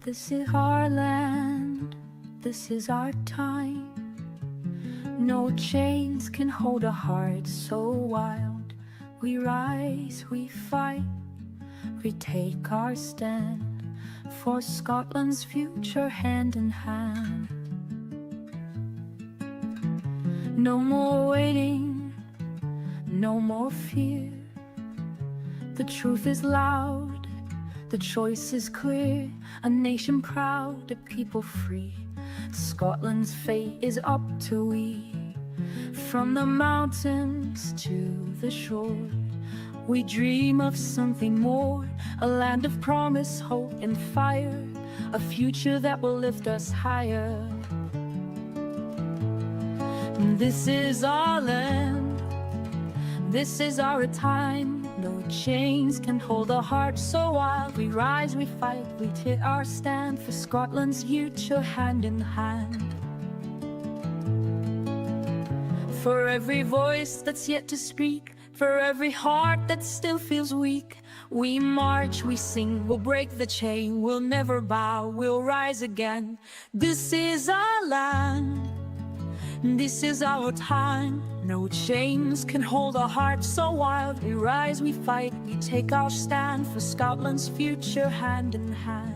This is our land, this is our time. No chains can hold a heart so wild. We rise, we fight, we take our stand for Scotland's future hand in hand. No more waiting, no more fear. The truth is loud, the choice is clear. A nation proud, a people free. Scotland's fate is up to we. From the mountains to the shore, we dream of something more. A land of promise, hope and fire. A future that will lift us higher. This is our land, this is our time. No chains can hold a heart so wild. We rise, we fight, we take our stand for Scotland's future hand in hand. For every voice that's yet to speak, for every heart that still feels weak, we march, we sing, we'll break the chain, we'll never bow, we'll rise again. This is our land, this is our time. No chains can hold a heart so wild. We rise, we fight, we take our stand for Scotland's future hand in hand.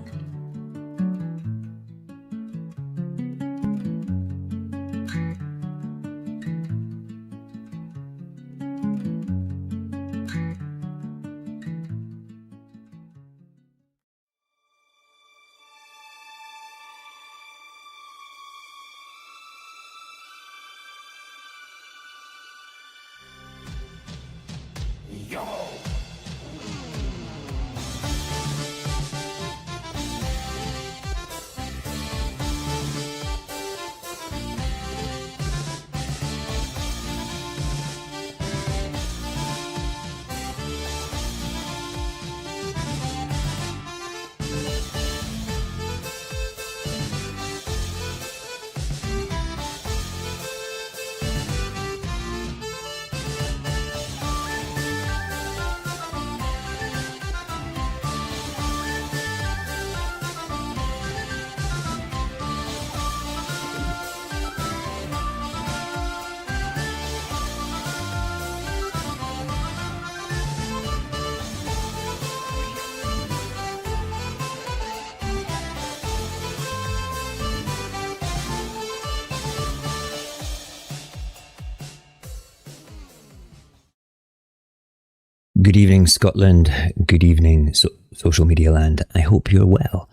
Yo! Good evening, Scotland. Good evening, social media land. I hope you're well.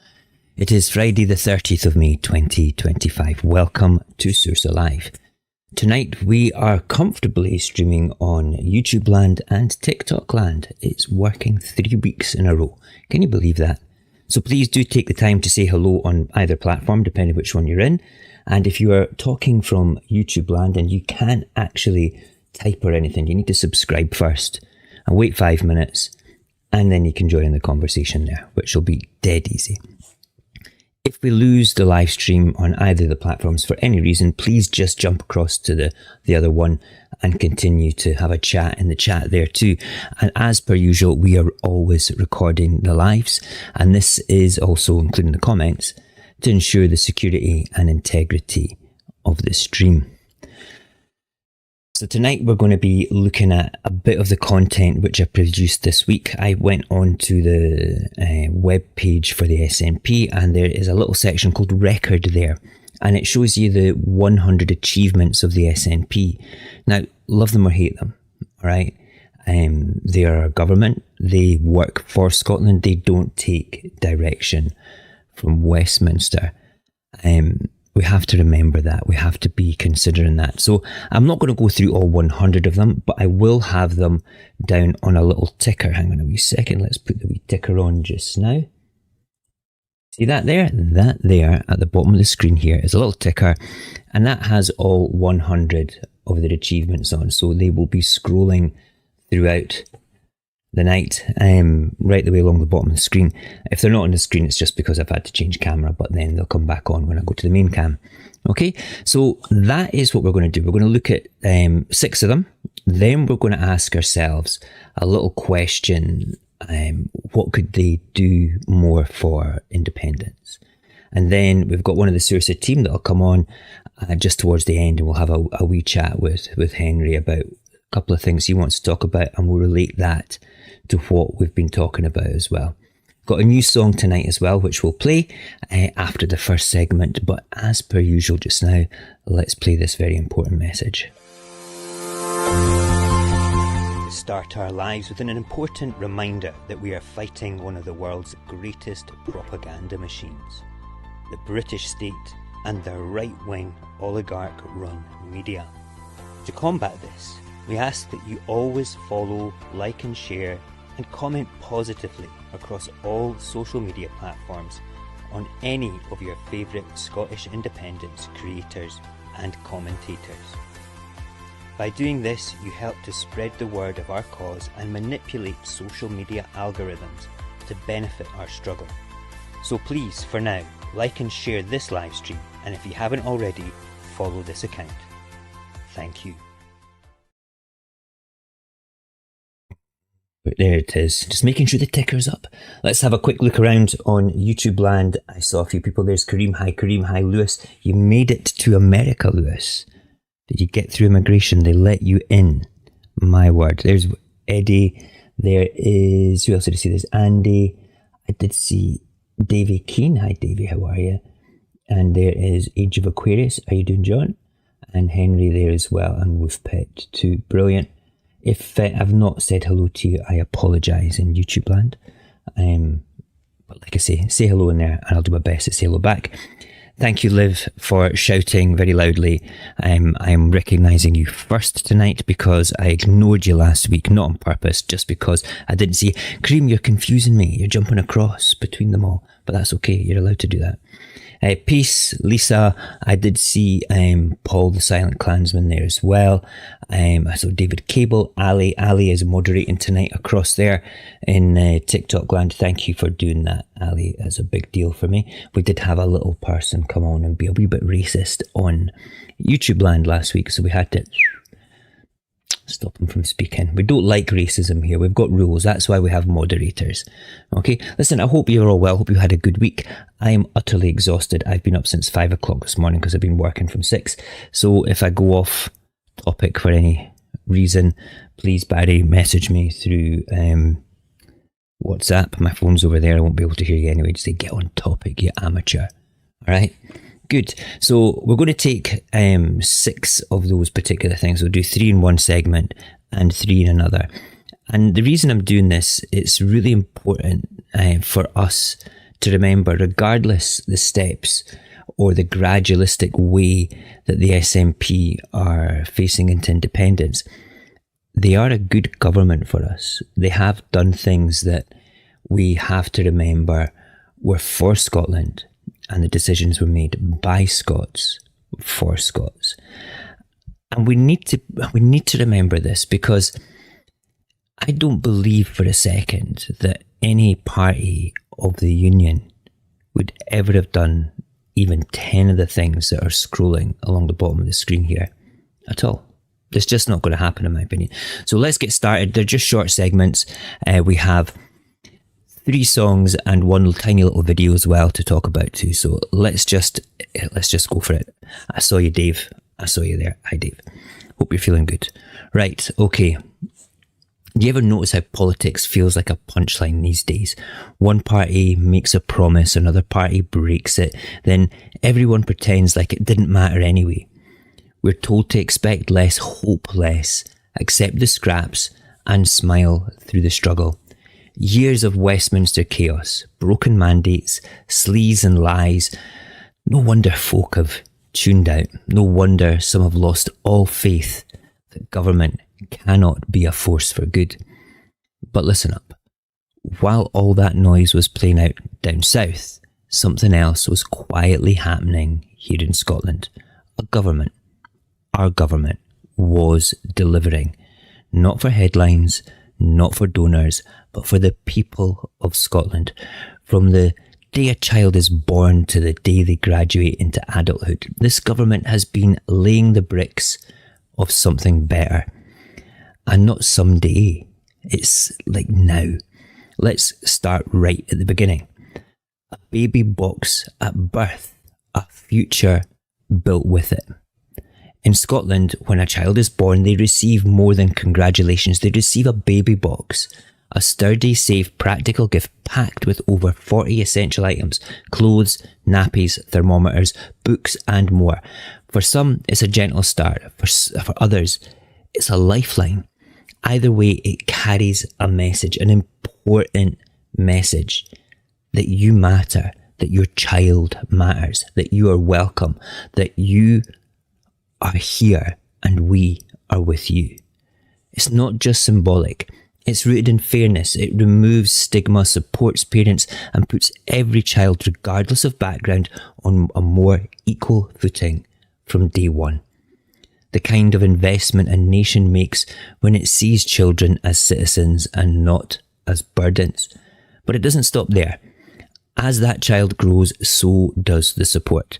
It is Friday the 30th of May 2025. Welcome to Saorsa Live. Tonight we are comfortably streaming on YouTube land and TikTok land. It's working 3 weeks in a row. Can you believe that? So please do take the time to say hello on either platform, depending which one you're in. And if you are talking from YouTube land and you can't actually type or anything, you need to subscribe first. And wait 5 minutes, and then you can join the conversation there, which will be dead easy. If we lose the live stream on either of the platforms for any reason, please just jump across to the other one and continue to have a chat in the chat there too. And as per usual, we are always recording the lives, and this is also including the comments to ensure the security and integrity of the stream. So tonight we're going to be looking at a bit of the content which I produced this week. I went on to the web page for the SNP, and there is a little section called Record there, and it shows you the 100 achievements of the SNP. Now, love them or hate them, all right? They are a government, they work for Scotland, they don't take direction from Westminster. We have to remember that. We have to be considering that. So I'm not going to go through all 100 of them, but I will have them down on a little ticker. Hang on a wee second. Let's put the wee ticker on just now. See that there? That there at the bottom of the screen here is a little ticker, and that has all 100 of their achievements on. So they will be scrolling throughout the night, right the way along the bottom of the screen. If they're not on the screen, it's just because I've had to change camera, but then they'll come back on when I go to the main cam. Okay, so that is what we're going to do. We're going to look at 6 of them. Then we're going to ask ourselves a little question. What could they do more for independence? And then we've got one of the Saorsa team that'll come on just towards the end, and we'll have a wee chat with Henry about a couple of things he wants to talk about, and we'll relate that to what we've been talking about as well. Got a new song tonight as well, which we'll play after the first segment. But as per usual just now, let's play this very important message. We start our lives with an important reminder that we are fighting one of the world's greatest propaganda machines, the British state and their right-wing oligarch-run media. To combat this, we ask that you always follow, like and share, and comment positively across all social media platforms on any of your favourite Scottish independence creators and commentators. By doing this, you help to spread the word of our cause and manipulate social media algorithms to benefit our struggle. So please, for now, like and share this live stream, and if you haven't already, follow this account. Thank you. But there it is, just making sure the ticker's up. Let's have a quick look around on YouTube land. I saw a few people. There's Kareem. Hi, Lewis. You made it to America, Lewis. Did you get through immigration? They let you in. My word. There's Eddie. There is, who else did I see? There's Andy. I did see Davey Keane. Hi, Davey. How are you? And there is Age of Aquarius. How you doing, John? And Henry there as well. And Wolfpet too. Brilliant. If I've not said hello to you, I apologise in YouTube land. But like I say hello in there, and I'll do my best to say hello back. Thank you, Liv, for shouting very loudly. I'm recognising you first tonight because I ignored you last week, not on purpose, just because I didn't see. Kareem, you're confusing me. You're jumping across between them all, but that's okay. You're allowed to do that. Peace, Lisa. I did see Paul the Silent Klansman there as well. I saw David Cable. Ali is moderating tonight across there in TikTok land. Thank you for doing that, Ali. That's a big deal for me. We did have a little person come on and be a wee bit racist on YouTube land last week, so we had to stop him from speaking. We don't like racism here. We've got rules. That's why we have moderators. Okay, listen, I hope you're all well. Hope you had a good week. I am utterly exhausted. I've been up since 5 o'clock this morning because I've been working from 6. So if I go off topic for any reason, please, Barry, message me through WhatsApp. My phone's over there. I won't be able to hear you anyway. Just say, get on topic, you amateur. All right. Good. So we're going to take 6 of those particular things. We'll do 3 in one segment and 3 in another. And the reason I'm doing this, it's really important for us to remember, regardless the steps or the gradualistic way that the SNP are facing into independence, they are a good government for us. They have done things that we have to remember were for Scotland. And the decisions were made by Scots for Scots. And we need to remember this, because I don't believe for a second that any party of the Union would ever have done even 10 of the things that are scrolling along the bottom of the screen here at all. It's just not going to happen, in my opinion. So let's get started. They're just short segments. We have 3 songs and 1 tiny little video as well to talk about too. So let's just go for it. I saw you, Dave. I saw you there. Hi, Dave. Hope you're feeling good. Right. Okay. Do you ever notice how politics feels like a punchline these days? One party makes a promise, another party breaks it, then everyone pretends like it didn't matter anyway. We're told to expect less, hope less, accept the scraps, and smile through the struggle. Years of Westminster chaos, broken mandates, sleaze and lies. No wonder folk have tuned out. No wonder some have lost all faith that government cannot be a force for good. But listen up. While all that noise was playing out down south, something else was quietly happening here in Scotland. Our government, was delivering. Not for headlines, not for donors, but for the people of Scotland. From the day a child is born to the day they graduate into adulthood, this government has been laying the bricks of something better. And not someday, it's like now. Let's start right at the beginning. a baby box at birth, a future built with it. In Scotland, when a child is born, they receive more than congratulations. They receive a baby box, a sturdy, safe, practical gift packed with over 40 essential items: clothes, nappies, thermometers, books, and more. For some, it's a gentle start. For others, it's a lifeline. Either way, it carries a message, an important message, that you matter, that your child matters, that you are welcome, that you are here and we are with you. It's not just symbolic. It's rooted in fairness. It removes stigma, supports parents, and puts every child, regardless of background, on a more equal footing from day one. The kind of investment a nation makes when it sees children as citizens and not as burdens. But it doesn't stop there. As that child grows, so does the support.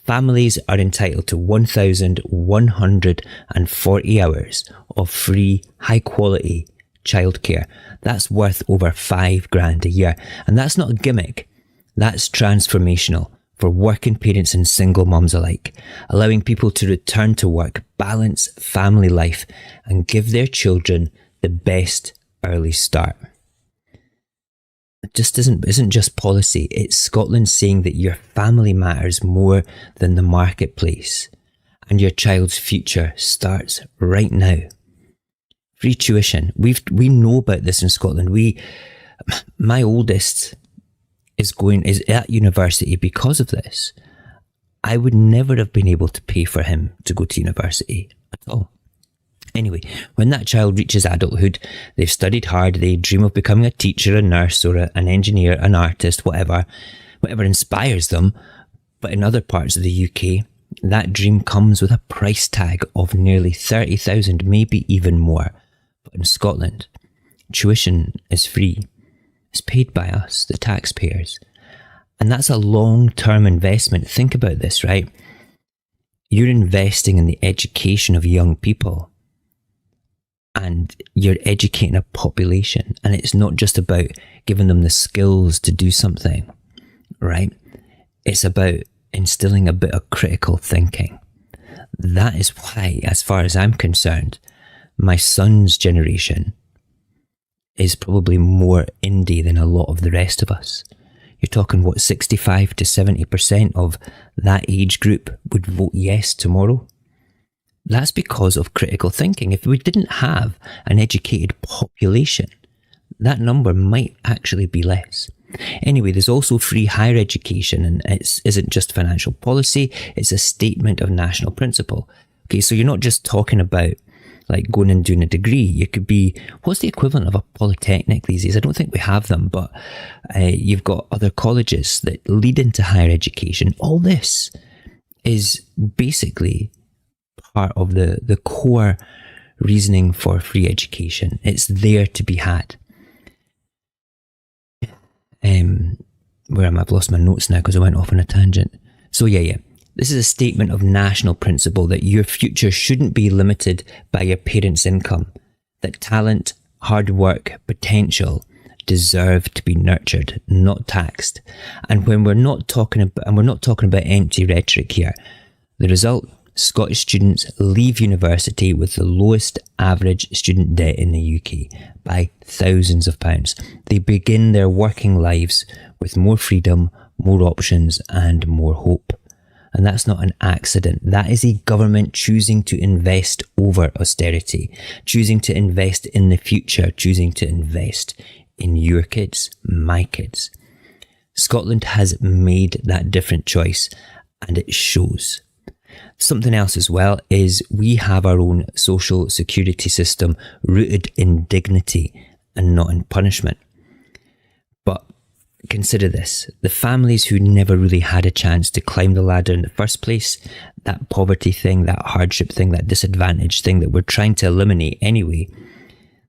Families are entitled to 1,140 hours of free, high-quality childcare. That's worth over $5,000 a year. And that's not a gimmick. That's transformational for working parents and single mums alike, allowing people to return to work, balance family life, and give their children the best early start. It just isn't just policy. It's Scotland saying that your family matters more than the marketplace, and your child's future starts right now. Free tuition. We know about this in Scotland. My oldest is at university because of this. I would never have been able to pay for him to go to university at all. Anyway, when that child reaches adulthood, they've studied hard, they dream of becoming a teacher, a nurse, or an engineer, an artist, whatever inspires them. But in other parts of the UK, that dream comes with a price tag of nearly 30,000, maybe even more. But in Scotland, tuition is free. It's paid by us, the taxpayers. And that's a long-term investment. Think about this, right? You're investing in the education of young people. And you're educating a population. And it's not just about giving them the skills to do something, right? It's about instilling a bit of critical thinking. That is why, as far as I'm concerned, my son's generation is probably more indie than a lot of the rest of us. You're talking, 65 to 70% of that age group would vote yes tomorrow? That's because of critical thinking. If we didn't have an educated population, that number might actually be less. Anyway, there's also free higher education, and it isn't just financial policy, it's a statement of national principle. Okay, so you're not just talking about like going and doing a degree. You could be, what's the equivalent of a polytechnic these days? I don't think we have them, but you've got other colleges that lead into higher education. All this is basically part of the core reasoning for free education. It's there to be had. Where am I? I've lost my notes now because I went off on a tangent. So yeah. This is a statement of national principle that your future shouldn't be limited by your parents' income, that talent, hard work, potential deserve to be nurtured, not taxed. And when we're not talking about empty rhetoric here, the result, Scottish students leave university with the lowest average student debt in the UK by thousands of pounds. They begin their working lives with more freedom, more options, and more hope. And that's not an accident. That is a government choosing to invest over austerity, choosing to invest in the future, choosing to invest in your kids, my kids. Scotland has made that different choice, and it shows. Something else as well is we have our own social security system rooted in dignity and not in punishment. But consider this, the families who never really had a chance to climb the ladder in the first place, that poverty thing, that hardship thing, that disadvantage thing that we're trying to eliminate anyway,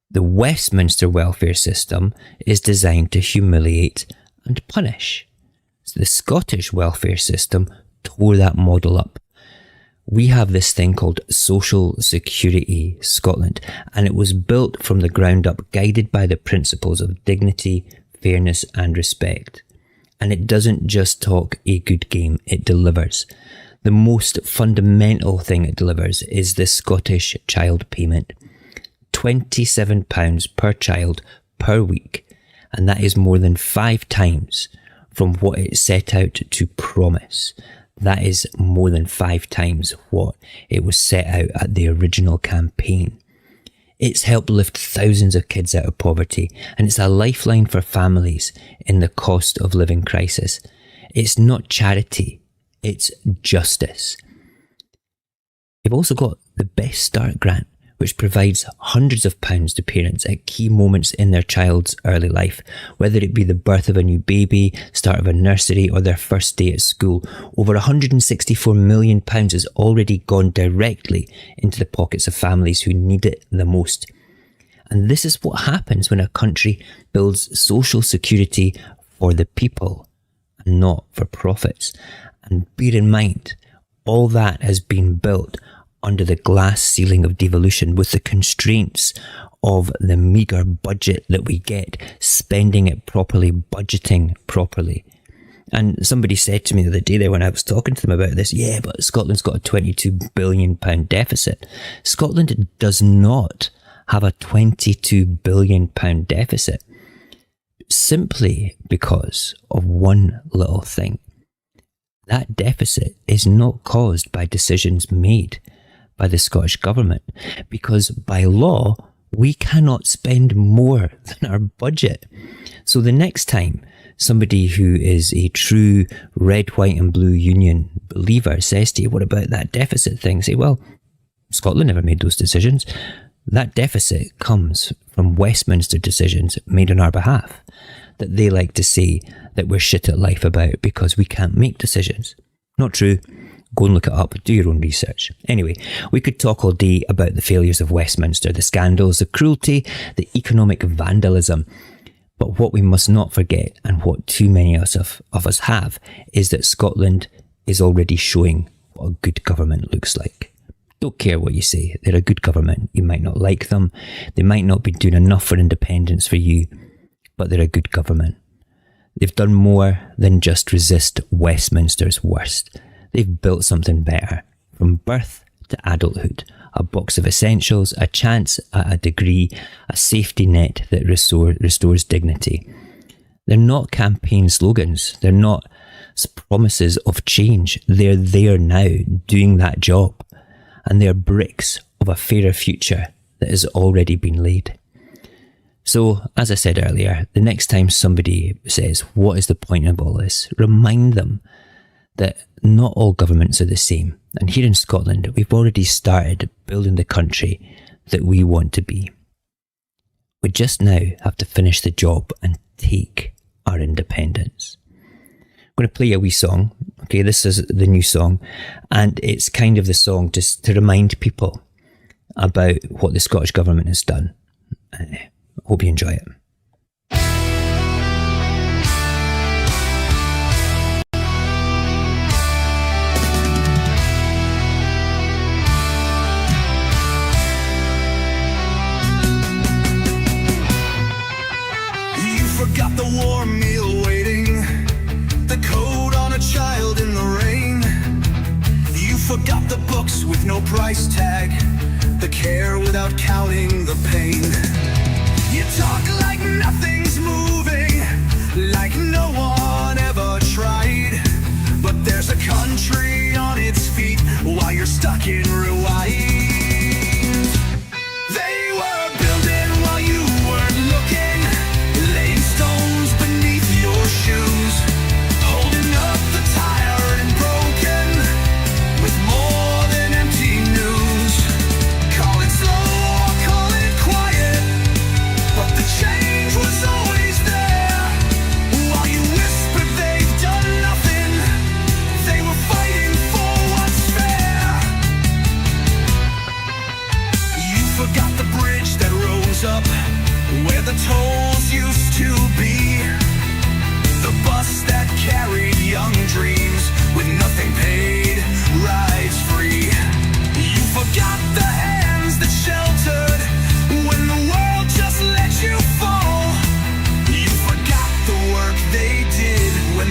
the Westminster welfare system is designed to humiliate and punish. So the Scottish welfare system tore that model up. We have this thing called Social Security Scotland, and it was built from the ground up, guided by the principles of dignity, fairness and respect. And it doesn't just talk a good game, it delivers. The most fundamental thing it delivers is the Scottish child payment. £27 per child per week. And that is more than 5 times from what it set out to promise. That is more than 5 times what it was set out at the original campaign. It's helped lift thousands of kids out of poverty, and it's a lifeline for families in the cost of living crisis. It's not charity, it's justice. You've also got the Best Start grant, which provides hundreds of pounds to parents at key moments in their child's early life, whether it be the birth of a new baby, start of a nursery, or their first day at school. Over £164 million has already gone directly into the pockets of families who need it the most. And this is what happens when a country builds social security for the people and not for profits. And bear in mind, all that has been built under the glass ceiling of devolution, with the constraints of the meagre budget that we get, spending it properly, budgeting properly. And somebody said to me the other day there when I was talking to them about this, yeah, but Scotland's got a £22 billion deficit. Scotland does not have a £22 billion deficit, simply because of one little thing. That deficit is not caused by decisions made by the Scottish Government, because by law, we cannot spend more than our budget. So the next time somebody who is a true red, white and blue union believer says to you, what about that deficit thing? Say, well, Scotland never made those decisions. That deficit comes from Westminster decisions made on our behalf that they like to say that we're shit at life about because we can't make decisions. Not true. Go and look it up, do your own research. Anyway, we could talk all day about the failures of Westminster, the scandals, the cruelty, the economic vandalism. But what we must not forget, and what too many of us have, is that Scotland is already showing what a good government looks like. Don't care what you say, they're a good government. You might not like them, they might not be doing enough for independence for you, but they're a good government. They've done more than just resist Westminster's worst. They've built something better, from birth to adulthood, a box of essentials, a chance at a degree, a safety net that restores dignity. They're not campaign slogans, they're not promises of change, they're there now doing that job, and they're bricks of a fairer future that has already been laid. So, as I said earlier, the next time somebody says, what is the point of all this? Remind them that not all governments are the same. And here in Scotland, we've already started building the country that we want to be. We just now have to finish the job and take our independence. I'm going to play a wee song. Okay, this is the new song. And it's kind of the song just to remind people about what the Scottish Government has done. I hope you enjoy it. Got the warm meal waiting, the coat on a child in the rain. You forgot the books with no price tag, the care without counting the pain. You talk like nothing's moving, like no one ever tried. But there's a country on its feet while you're stuck in rewind. They were building while you weren't looking, laying stones beneath your shoes, holding up the tired and broken with more than empty news. Call it slow or call it quiet, but the change was always there. While you whispered they've done nothing, they were fighting for what's fair. You forgot the bridge that rose up where the tolls used to be, the bus that carried young dreams with nothing paid, rides free. You forgot the hands that sheltered when the world just let you fall. You forgot the work they did when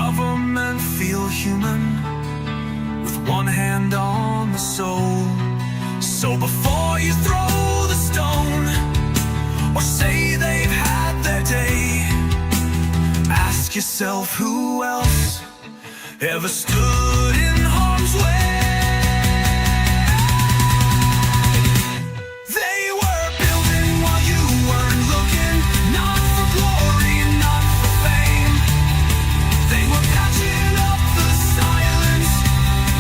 government feel human, with one hand on the soul. So before you throw the stone, or say they've had their day, ask yourself who else ever stood in harm's way. They were building while you weren't looking, not for glory, not for fame. They were patching up the silence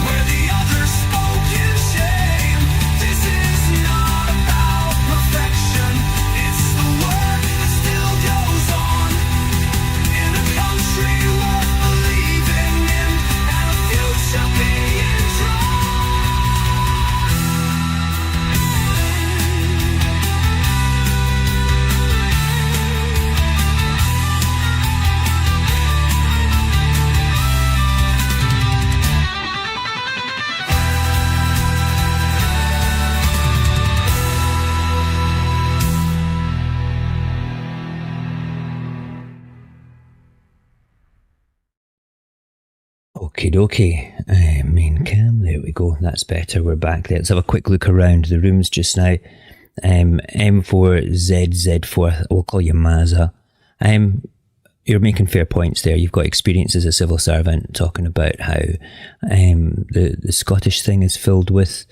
where the others spoke in shame. This is not about perfection, it's the work that still goes on in a country worth believing in, and a future being drawn. Okie dokie, main cam, there we go, that's better, we're back there. Let's have a quick look around the rooms just now. M4ZZ4, we'll call you Mazza. You're making fair points there. You've got experience as a civil servant, talking about how the Scottish thing is filled with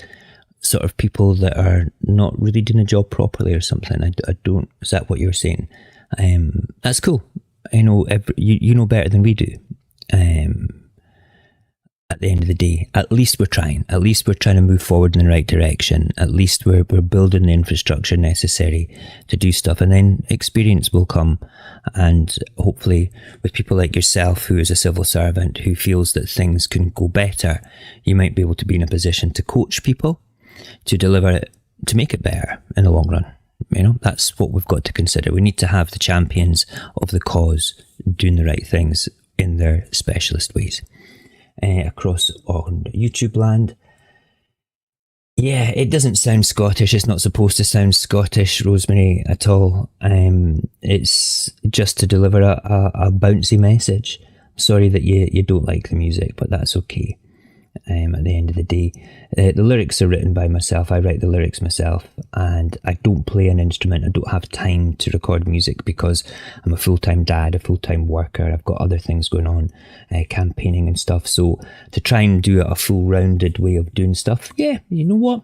sort of people that are not really doing a job properly or something. I don't, is that what you're saying? That's cool. I know you know better than we do. At the end of the day, at least we're trying. At least we're trying to move forward in the right direction. At least we're building the infrastructure necessary to do stuff, and then experience will come. And hopefully, with people like yourself, who is a civil servant, who feels that things can go better, you might be able to be in a position to coach people, to deliver it, to make it better in the long run. You know, that's what we've got to consider. We need to have the champions of the cause doing the right things in their specialist ways. Across on YouTube land. Yeah, it doesn't sound Scottish. It's not supposed to sound Scottish, Rosemary, at all. It's just to deliver a bouncy message. Sorry that you don't like the music, but that's okay. At the end of the day, the lyrics are written by myself. I write the lyrics myself, and I don't play an instrument. I don't have time to record music because I'm a full-time dad, a full-time worker. I've got other things going on, campaigning and stuff. So to try and do a full-rounded way of doing stuff, yeah, you know what?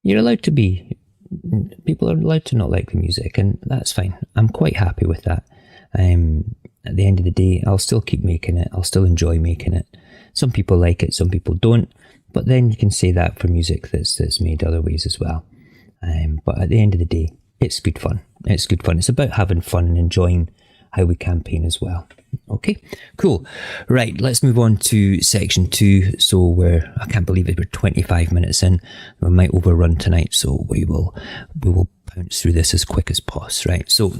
You're allowed to be. People are allowed to not like the music, and that's fine. I'm quite happy with that. At the end of the day, I'll still keep making it. I'll still enjoy making it. Some people like it, some people don't, but then you can say that for music that's made other ways as well. But at the end of the day, it's good fun. It's good fun. It's about having fun and enjoying how we campaign as well. Okay, cool. Right, let's move on to section 2. So I can't believe it, we're 25 minutes in. We might overrun tonight, so we will bounce through this as quick as possible. Right, so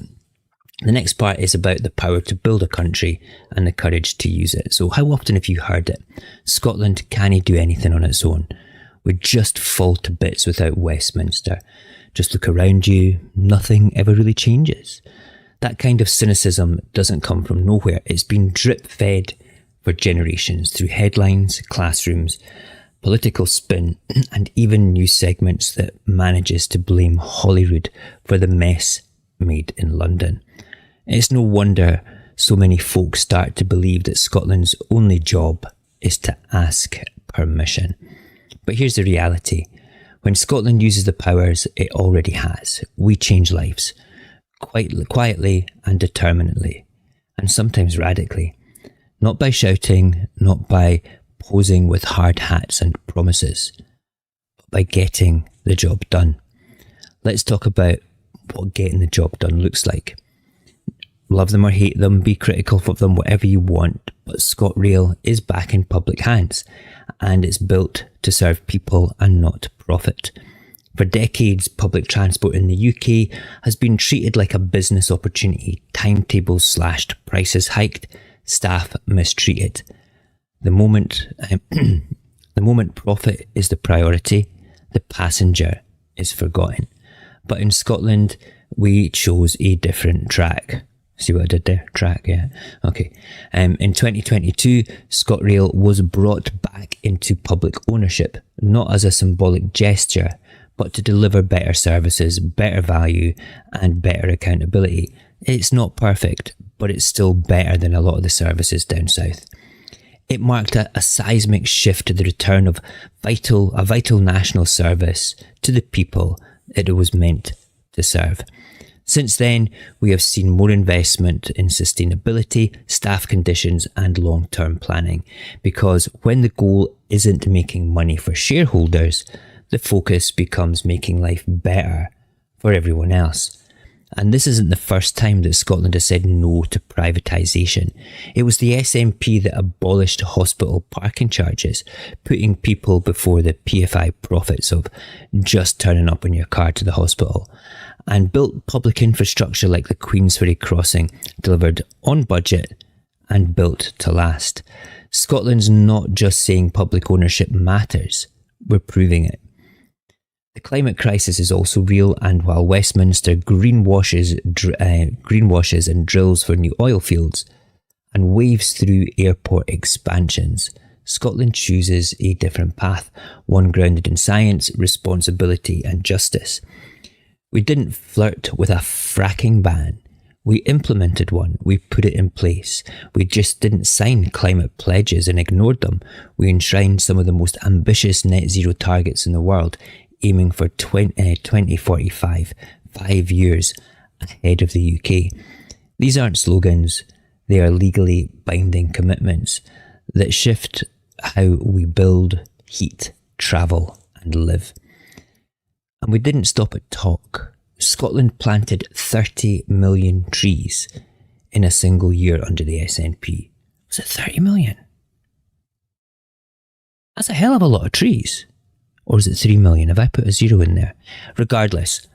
the next part is about the power to build a country and the courage to use it. So how often have you heard it? Scotland can't do anything on its own. We just fall to bits without Westminster. Just look around you, nothing ever really changes. That kind of cynicism doesn't come from nowhere. It's been drip-fed for generations through headlines, classrooms, political spin, and even news segments that manages to blame Holyrood for the mess made in London. It's no wonder so many folk start to believe that Scotland's only job is to ask permission. But here's the reality. When Scotland uses the powers it already has, we change lives, quietly and determinedly, and sometimes radically. Not by shouting, not by posing with hard hats and promises, but by getting the job done. Let's talk about what getting the job done looks like. Love them or hate them, be critical of them, whatever you want, but ScotRail is back in public hands, and it's built to serve people and not profit. For decades, public transport in the UK has been treated like a business opportunity, timetables slashed, prices hiked, staff mistreated. The moment profit is the priority, the passenger is forgotten. But in Scotland, we chose a different track. See what I did there? Track, yeah. Okay. In 2022, ScotRail was brought back into public ownership, not as a symbolic gesture, but to deliver better services, better value, and better accountability. It's not perfect, but it's still better than a lot of the services down south. It marked a seismic shift to the return of a vital national service to the people it was meant to serve. Since then, we have seen more investment in sustainability, staff conditions, and long-term planning, because when the goal isn't making money for shareholders, the focus becomes making life better for everyone else. And this isn't the first time that Scotland has said no to privatisation. It was the SNP that abolished hospital parking charges, putting people before the PFI profits of just turning up in your car to the hospital, and built public infrastructure like the Queensferry crossing, delivered on budget and built to last. Scotland's not just saying public ownership matters, we're proving it. The climate crisis is also real, and while Westminster greenwashes and drills for new oil fields and waves through airport expansions, Scotland chooses a different path, one grounded in science, responsibility and justice. We didn't flirt with a fracking ban. We implemented one. We put it in place. We just didn't sign climate pledges and ignored them. We enshrined some of the most ambitious net zero targets in the world, aiming for 2045, 5 years ahead of the UK. These aren't slogans. They are legally binding commitments that shift how we build, heat, travel and live. And we didn't stop at talk. Scotland planted 30 million trees in a single year under the SNP. Was it 30 million? That's a hell of a lot of trees. Or is it 3 million? Have I put a zero in there? Regardless,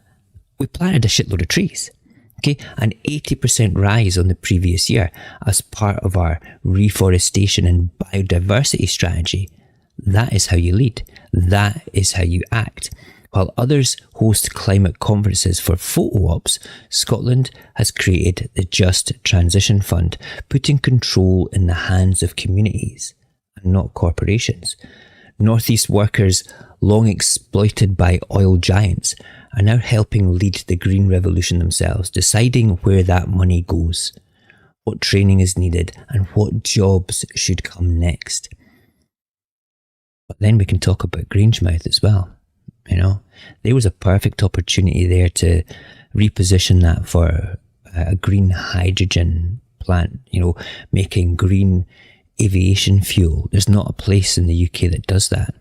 we planted a shitload of trees. Okay, an 80% rise on the previous year as part of our reforestation and biodiversity strategy. That is how you lead. That is how you act. While others host climate conferences for photo ops, Scotland has created the Just Transition Fund, putting control in the hands of communities and not corporations. Northeast workers, long exploited by oil giants, are now helping lead the green revolution themselves, deciding where that money goes, what training is needed, and what jobs should come next. But then we can talk about Grangemouth as well. You know, there was a perfect opportunity there to reposition that for a green hydrogen plant, you know, making green aviation fuel. There's not a place in the UK that does that.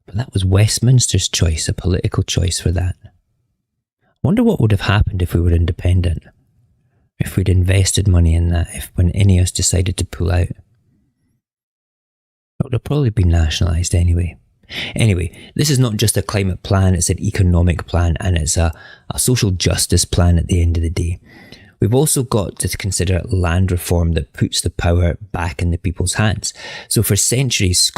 But that was Westminster's choice, a political choice for that. I wonder what would have happened if we were independent, if we'd invested money in that, if when Ineos decided to pull out. It would have probably been nationalised anyway. Anyway, this is not just a climate plan, it's an economic plan, and it's a social justice plan at the end of the day. We've also got to consider land reform that puts the power back in the people's hands. So for centuries,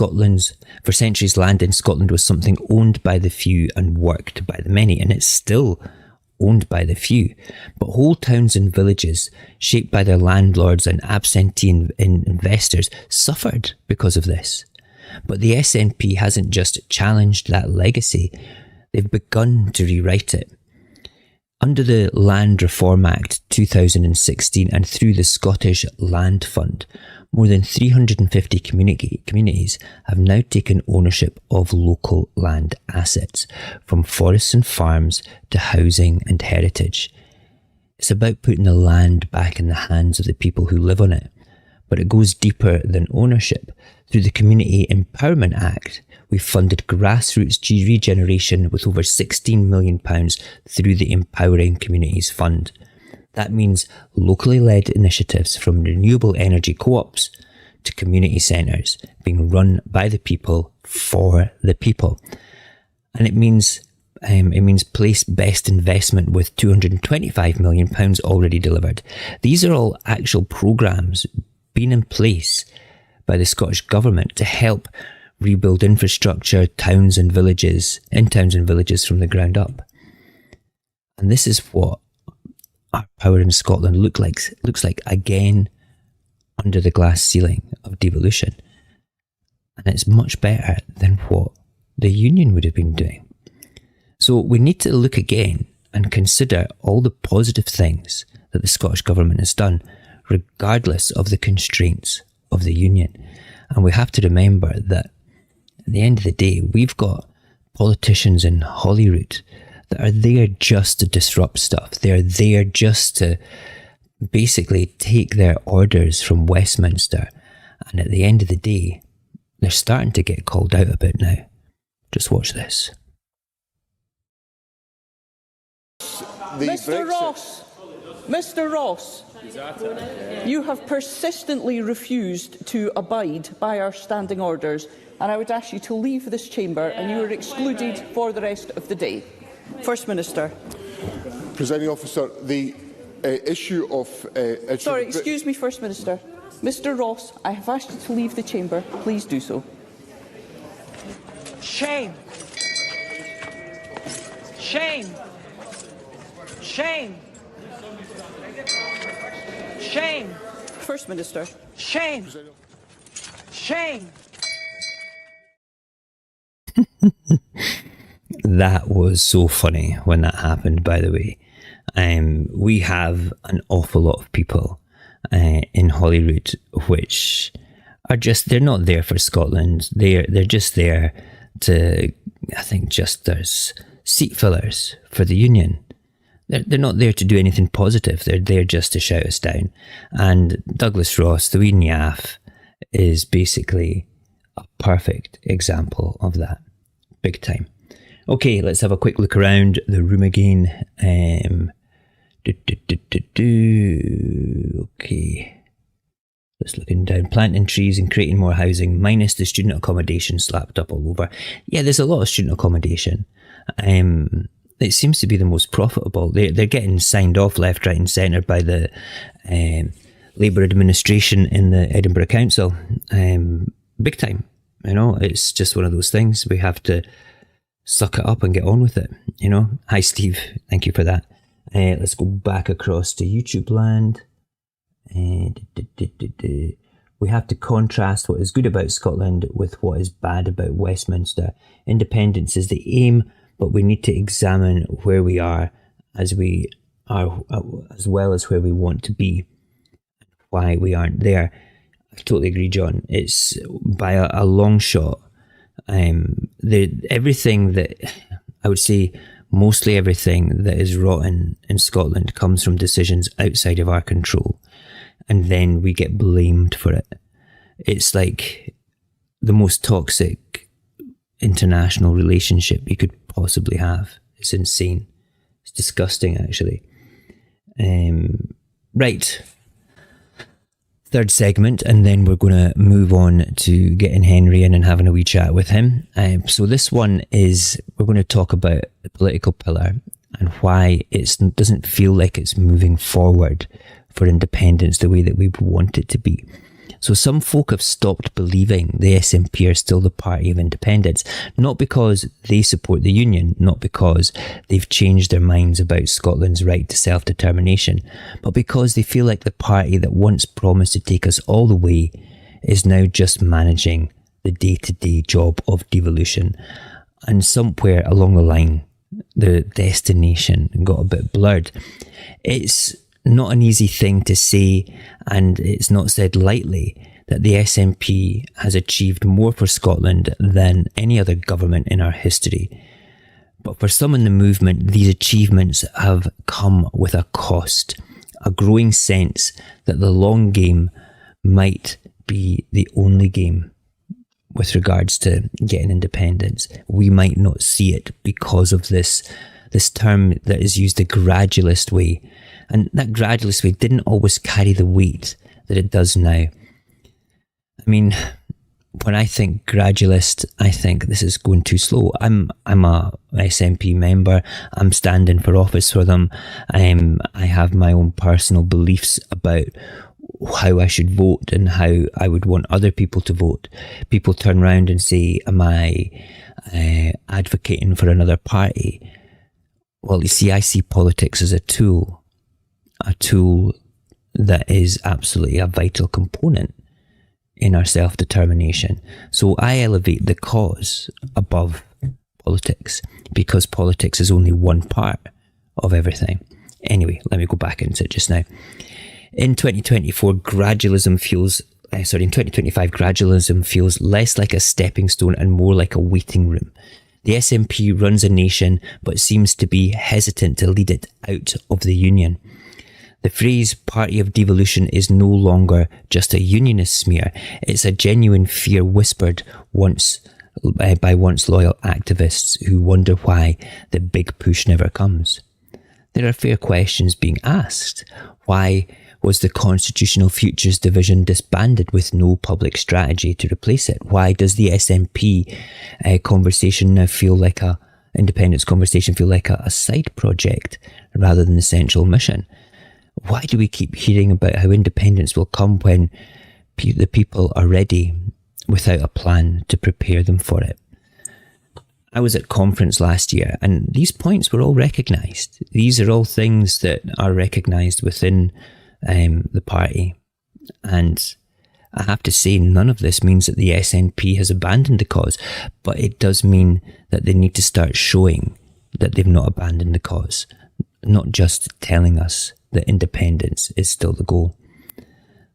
land in Scotland was something owned by the few and worked by the many, and it's still owned by the few. But whole towns and villages, shaped by their landlords and absentee investors, suffered because of this. But the SNP hasn't just challenged that legacy, they've begun to rewrite it. Under the Land Reform Act 2016 and through the Scottish Land Fund, more than 350 communities have now taken ownership of local land assets, from forests and farms to housing and heritage. It's about putting the land back in the hands of the people who live on it, but it goes deeper than ownership. Through the Community Empowerment Act, we've funded grassroots regeneration with over £16 million through the Empowering Communities Fund. That means locally led initiatives from renewable energy co-ops to community centres being run by the people for the people. And it means place-based investment with £225 million already delivered. These are all actual programmes being in place by the Scottish Government to help rebuild infrastructure, towns and villages from the ground up. And this is what our power in Scotland looks like again under the glass ceiling of devolution. And it's much better than what the Union would have been doing. So we need to look again and consider all the positive things that the Scottish Government has done, regardless of the constraints of the Union. And we have to remember that at the end of the day, we've got politicians in Holyrood that are there just to disrupt stuff. They're there just to basically take their orders from Westminster. And at the end of the day, they're starting to get called out a bit now. Just watch this. Mr. Ross, you have persistently refused to abide by our standing orders, and I would ask you to leave this chamber, and you are excluded for the rest of the day. First Minister. Presiding Officer, the issue of... Sorry, excuse me, First Minister. Mr. Ross, I have asked you to leave the chamber. Please do so. Shame! Shame! Shame! Shame! First Minister. Shame! Shame! That was so funny when that happened, by the way. We have an awful lot of people in Holyrood which are just, they're not there for Scotland. They're just there to, I think, just as seat fillers for the Union. They're not there to do anything positive. They're there just to shout us down. And Douglas Ross, the wee naff, is basically a perfect example of that. Big time. Okay, let's have a quick look around the room again. Okay. Just looking down. Planting trees and creating more housing, minus the student accommodation slapped up all over. Yeah, there's a lot of student accommodation. It seems to be the most profitable. They're getting signed off left, right and centre by the Labour administration in the Edinburgh Council. Big time. You know, it's just one of those things. We have to suck it up and get on with it. You know. Hi, Steve. Thank you for that. Let's go back across to YouTube land. We have to contrast what is good about Scotland with what is bad about Westminster. Independence is the aim, but we need to examine where we are as well as where we want to be, why we aren't there. I totally agree, John. It's by a long shot. Everything that I would say, mostly everything that is rotten in Scotland comes from decisions outside of our control, and then we get blamed for it. It's like the most toxic international relationship you could possibly have. It's insane. It's disgusting, actually. Right. Third segment, and then we're going to move on to getting Henry in and having a wee chat with him. So this one is, we're going to talk about the political pillar and why it doesn't feel like it's moving forward for independence the way that we want it to be. So some folk have stopped believing the SNP are still the party of independence, not because they support the Union, not because they've changed their minds about Scotland's right to self-determination, but because they feel like the party that once promised to take us all the way is now just managing the day-to-day job of devolution. And somewhere along the line, the destination got a bit blurred. It's not an easy thing to say, and it's not said lightly, that the SNP has achieved more for Scotland than any other government in our history. But for some in the movement, these achievements have come with a cost, a growing sense that the long game might be the only game with regards to getting independence. We might not see it because of this term that is used, the gradualist way. And that gradualist way didn't always carry the weight that it does now. I mean, when I think gradualist, I think this is going too slow. I'm a SNP member. I'm standing for office for them. I have my own personal beliefs about how I should vote and how I would want other people to vote. People turn around and say, am I advocating for another party? Well, you see, I see politics as a tool. a tool that is absolutely a vital component in our self-determination. So I elevate the cause above politics, because politics is only one part of everything. Anyway, let me go back into it just now. In 2024, in 2025, gradualism feels less like a stepping stone and more like a waiting room. The SNP runs a nation but seems to be hesitant to lead it out of the union. The phrase party of devolution is no longer just a unionist smear. It's a genuine fear whispered by once loyal activists who wonder why the big push never comes. There are fair questions being asked. Why was the Constitutional Futures Division disbanded with no public strategy to replace it? Why does the SNP conversation now feel like independence conversation feel like a side project rather than the central mission? Why do we keep hearing about how independence will come when the people are ready without a plan to prepare them for it? I was at conference last year and these points were all recognised. These are all things that are recognised within the party. And I have to say, none of this means that the SNP has abandoned the cause, but it does mean that they need to start showing that they've not abandoned the cause, not just telling us that independence is still the goal.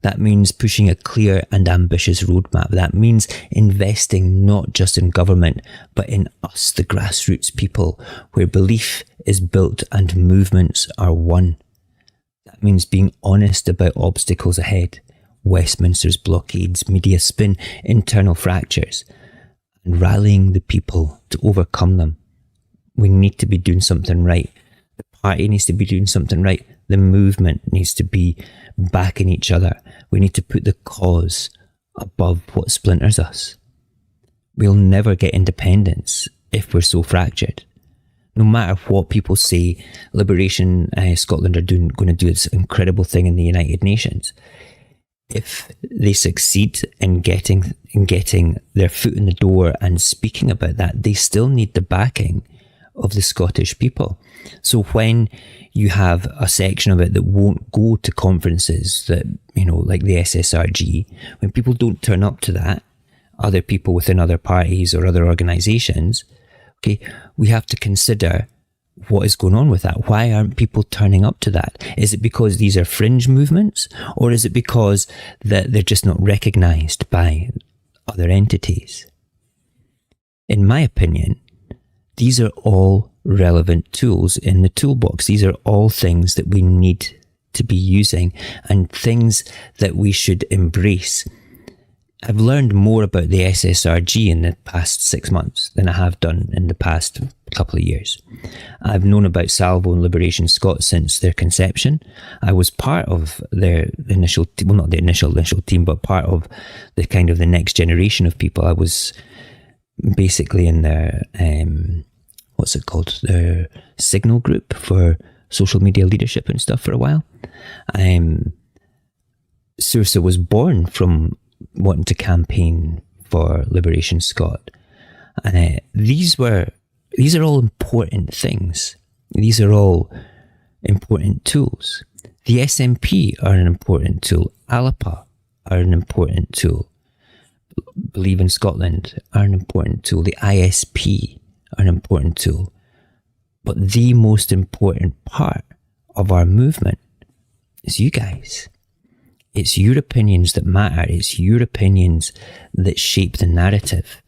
That means pushing a clear and ambitious roadmap. That means investing not just in government, but in us, the grassroots people, where belief is built and movements are won. That means being honest about obstacles ahead, Westminster's blockades, media spin, internal fractures, and rallying the people to overcome them. We need to be doing something right. The party needs to be doing something right. The movement needs to be backing each other. We need to put the cause above what splinters us. We'll never get independence if we're so fractured. No matter what people say, Liberation Scotland are going to do this incredible thing in the United Nations. If they succeed in getting their foot in the door and speaking about that, they still need the backing of the Scottish people. So when you have a section of it that won't go to conferences that, like the SSRG, when people don't turn up to that, other people within other parties or other organisations, okay, we have to consider what is going on with that. Why aren't people turning up to that? Is it because these are fringe movements, or is it because that they're just not recognised by other entities? In my opinion, these are all relevant tools in the toolbox. These are all things that we need to be using and things that we should embrace. I've learned more about the SSRG in the past 6 months than I have done in the past couple of years. I've known about Salvo and Liberation Scot since their conception. I was part of their initial, well, not the initial team, but part of the kind of the next generation of people. I was basically in their, their signal group for social media leadership and stuff for a while. Saorsa was born from wanting to campaign for Liberation Scot. These are all important things. These are all important tools. The SNP are an important tool. ALAPA are an important tool. Believe in Scotland are an important tool. The ISP are an important tool. But the most important part of our movement is you guys. It's your opinions that matter. It's your opinions that shape the narrative.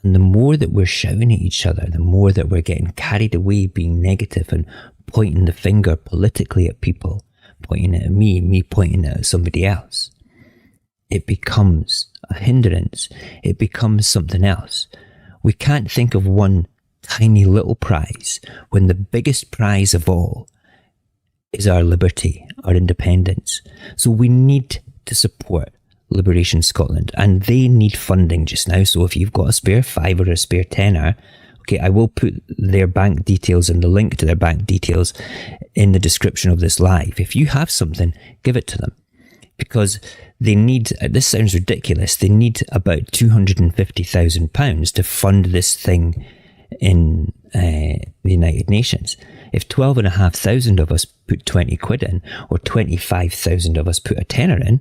And the more that we're shouting at each other, the more that we're getting carried away being negative and pointing the finger politically at people, pointing it at me pointing it at somebody else, it becomes a hindrance. It becomes something else. We can't think of one tiny little prize when the biggest prize of all is our liberty, our independence. So we need to support Liberation Scotland, and they need funding just now. So if you've got a spare $5 or a spare $10, okay, I will put their bank details and the link to their bank details in the description of this live. If you have something, give it to them, because they need, this sounds ridiculous, they need about £250,000 to fund this thing in the United Nations. If 12,500 of us put 20 quid in, or 25,000 of us put a tenner in,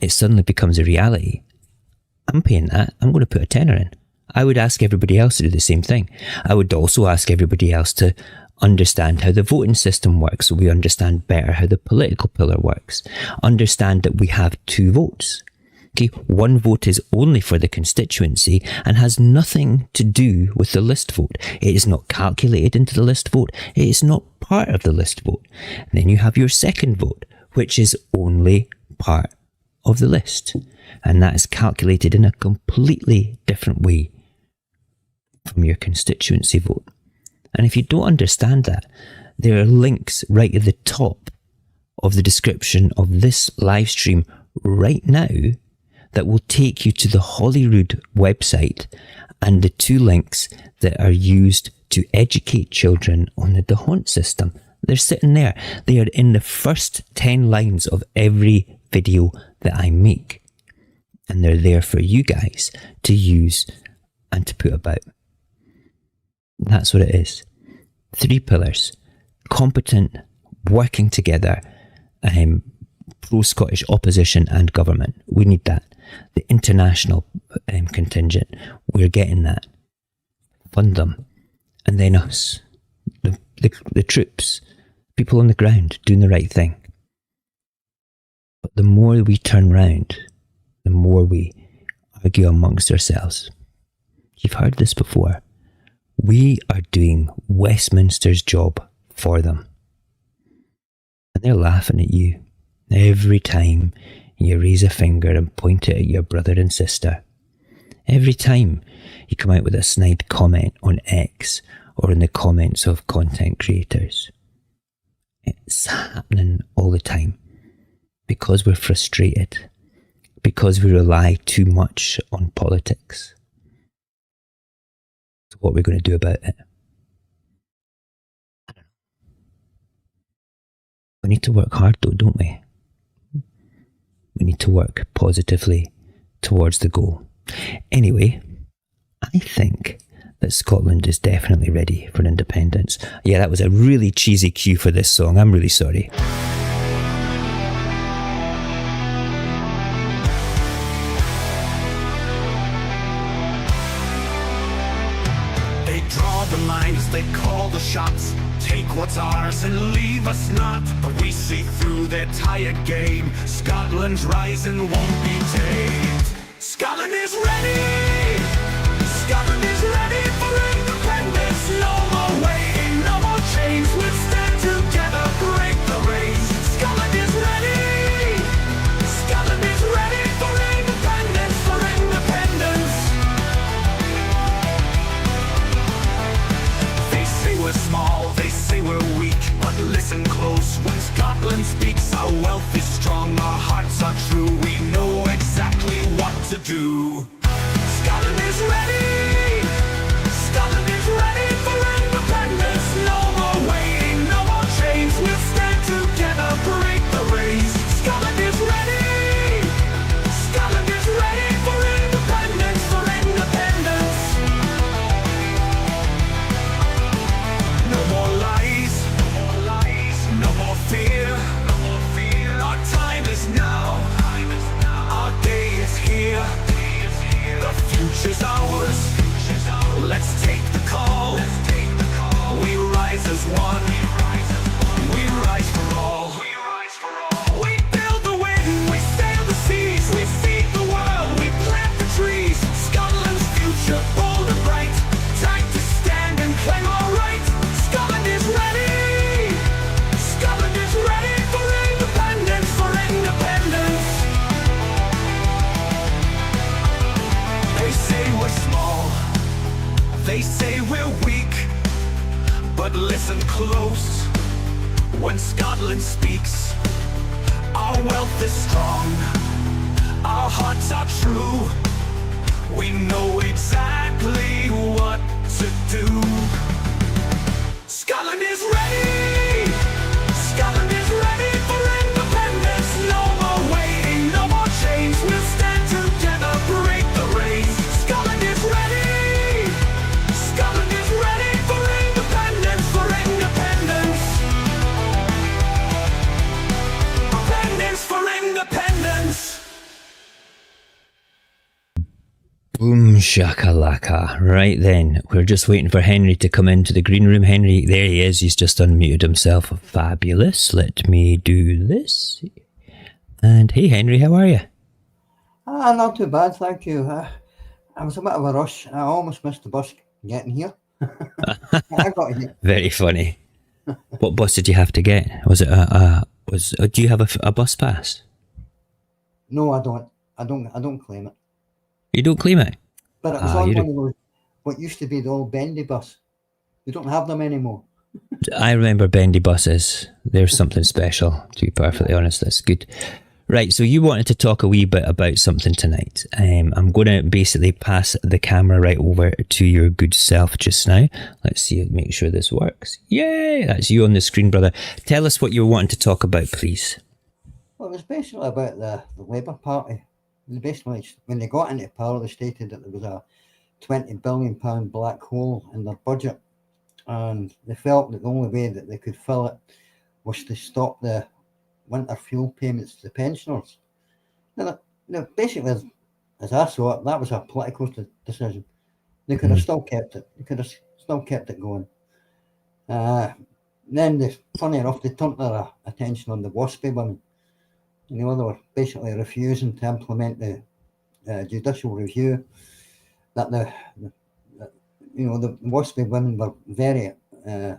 it suddenly becomes a reality. I'm paying that, I'm going to put a tenner in. I would ask everybody else to do the same thing. I would also ask everybody else to understand how the voting system works, so we understand better how the political pillar works. Understand that we have 2 votes. Okay, 1 vote is only for the constituency and has nothing to do with the list vote. It is not calculated into the list vote. It is not part of the list vote. And then you have your 2nd vote, which is only part of the list. And that is calculated in a completely different way from your constituency vote. And if you don't understand that, there are links right at the top of the description of this live stream right now that will take you to the Holyrood website and the 2 links that are used to educate children on the DeHont system. They're sitting there. They are in the first 10 lines of every video that I make. And they're there for you guys to use and to put about. That's what it is. 3 pillars. Competent, working together, pro-Scottish opposition and government. We need that. The international contingent, we're getting that. Fund them. And then us. The troops. People on the ground doing the right thing. But the more we turn round, the more we argue amongst ourselves. You've heard this before. We are doing Westminster's job for them. And they're laughing at you every time you raise a finger and point it at your brother and sister. Every time you come out with a snide comment on X or in the comments of content creators. It's happening all the time because we're frustrated, because we rely too much on politics. So what are we going to do about it? We need to work hard though, don't we? We need to work positively towards the goal. Anyway, I think that Scotland is definitely ready for independence. Yeah, that was a really cheesy cue for this song. I'm really sorry. They draw the lines, they call the shots. Take what's ours and leave us not. But we see through their tired game. Scotland's rising won't be tamed. Scotland is ready. Scotland is ready for independence. No more waiting, no more change. We'll stand together, break the race. Scotland is ready. Scotland is ready for independence, for independence. They say we're small, they say we're weak, but listen close. When Scotland speaks, our wealth is strong, our hearts are true. We know exactly what to do. Scotland is ready. Scotland is ready for independence. No more waiting, no more change. We'll stand together, break the race. Scotland is ready. Scotland is ready for independence, for independence. No more lies, no more lies, no more fear, no more fear. Our time is now. Our day is here. The future's ours. Let's take the call. We rise as one. We rise for all. We build the wind. We sail the seas. We feed the world. We plant the trees. Scotland's future, bold and bright. Time to stand and claim our right. Scotland is ready. Scotland is ready for independence, for independence. They say we're small, they say we're weak, but listen close. When Scotland speaks, our wealth is strong, our hearts are true. We know exactly what to do. Scotland is ready. Scotland is ready for independence. No more waiting, no more change. We'll stand together, break the race. Scotland is ready. Boom shakalaka. Right then, we're just waiting for Henry to come into the green room. Henry, there he is. He's just unmuted himself. Fabulous. Let me do this. And hey, Henry, how are you? Not too bad, thank you. I was a bit of a rush. I almost missed the bus getting here. I got here. Very funny. What bus did you have to get? Was it do you have a bus pass? No, I don't. I don't claim it. You don't claim it? But it was on one of those, what used to be the old bendy bus. We don't have them anymore. I remember bendy buses. There's something special, to be perfectly honest. That's good. Right, so you wanted to talk a wee bit about something tonight. I'm going to basically pass the camera right over to your good self just now. Let's see, make sure this works. Yay! That's you on the screen, brother. Tell us what you're wanting to talk about, please. Well, it was basically about the Labour Party. Basically, when they got into power, they stated that there was a £20 billion black hole in their budget. And they felt that the only way that they could fill it was to stop the winter fuel payments to the pensioners. Now, basically, as I saw it, that was a political decision. They could have still kept it. They could have still kept it going. Then, funny enough, they turned their attention on the WASPy women. They were basically refusing to implement the judicial review. That the WASPy women were very, they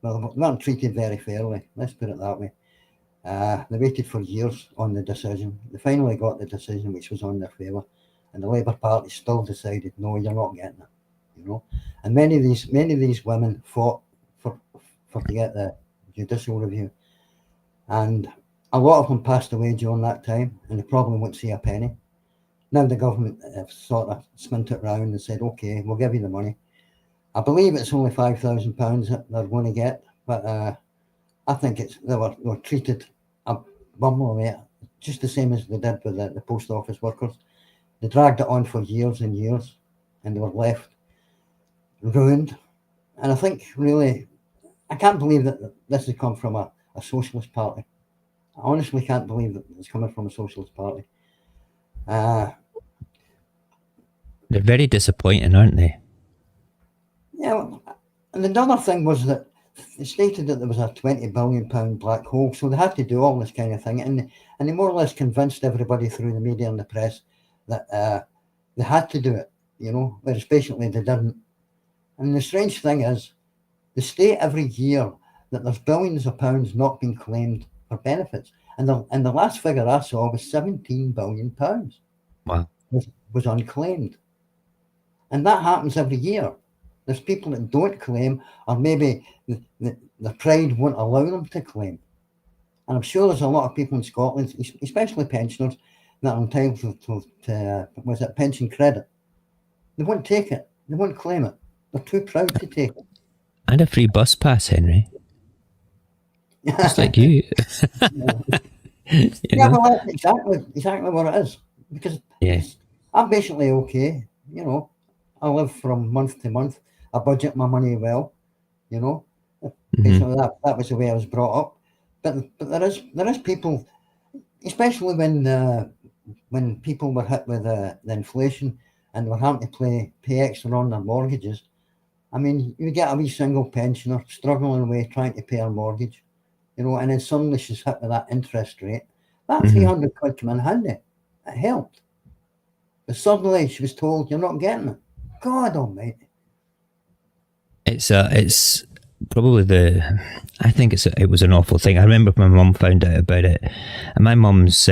weren't treated very fairly. Let's put it that way. They waited for years on the decision. They finally got the decision, which was on their favour, and the Labour Party still decided, no, you're not getting it. And many of these women fought for to get the judicial review, and a lot of them passed away during that time, and they probably won't see a penny. Now the government have sort of spent it round and said, okay, we'll give you the money. I believe it's only £5,000 that they're going to get, but I think they were treated abominably, just the same as they did with the post office workers. They dragged it on for years and years, and they were left ruined. And I think, really, I can't believe that this has come from a socialist party. I honestly can't believe that it's coming from a socialist party. They're very disappointing, aren't they? Yeah, and the other thing was that they stated that there was a £20 billion black hole, so they had to do all this kind of thing, and they more or less convinced everybody through the media and the press that they had to do it, whereas basically they didn't. And the strange thing is, they state every year that there's billions of pounds not being claimed for benefits, and the last figure I saw was £17 billion. Wow, was unclaimed, and that happens every year. There's people that don't claim, or maybe the pride won't allow them to claim. And I'm sure there's a lot of people in Scotland, especially pensioners, that are entitled to pension credit. They won't take it. They won't claim it. They're too proud to take it. And a free bus pass, Henry. Just like you. Well, that's exactly what it is. Because I'm basically okay. I live from month to month. I budget my money well. Basically that was the way I was brought up. But there is people, especially when people were hit with the inflation and were having to pay extra on their mortgages. I mean, you get a wee single pensioner struggling away trying to pay her mortgage, and then suddenly she's hit with that interest rate. That 300 quid came in handy. It helped. But suddenly she was told, you're not getting it. God almighty. It's probably I think it was an awful thing. I remember my mum found out about it, and my mum's